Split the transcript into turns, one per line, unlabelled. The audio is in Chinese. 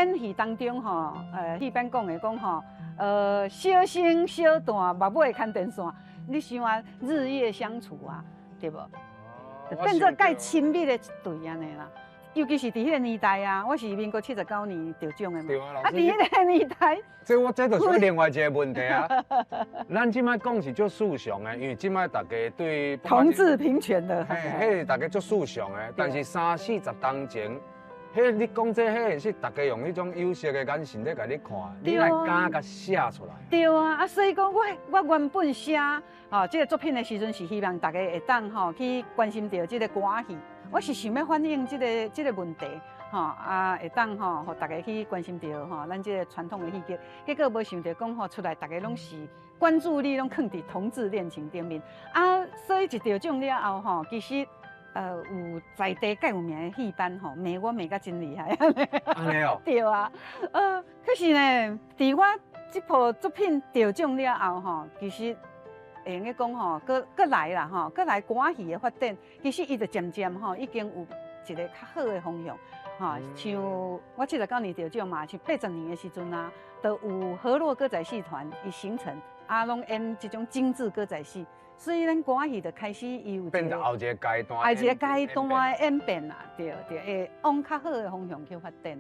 演戏当中吼，戏班讲的讲吼，小生小旦，目尾看电线，你想啊，日夜相处啊，对不？就变做介亲密的一对安尼啦。尤其是伫迄个年代啊，我是民国79年得奖的嘛。
对啊，老师。
伫迄个年代，
这就是另外一个问题啊。咱即摆讲是足肃常的，因为即摆大家对
同志平权的，
迄大家足肃常的。但是30、40当前，迄你讲迄是大家用迄种有色的眼神在甲你看，你来敢甲写出来。
对啊，所以讲我原本写这个作品的时阵是希望大家会当去关心到这个歌戏。我是想要反映这个问题，会当互大家去关心到咱这个传统的戏剧。结果无想到讲出来，大家拢是关注力拢放伫同志恋情顶面所以一得奖了后其实有在地介有名的戏班骂我骂甲真厉害
安尼哦。
对啊，可是呢，伫我这部作品得奖了后其实。会用个讲搁来啦搁来歌仔戏的发展，其实伊就渐渐已经有一个较好的方向像我79年得奖嘛，像80年的时阵啊，都有河洛歌仔戏团伊形成，拢演这种精致歌仔戏，所以咱歌仔戏就开始有
变成后一个阶段，
后一个阶段的演变啦，对，会往较好的方向去发展啦。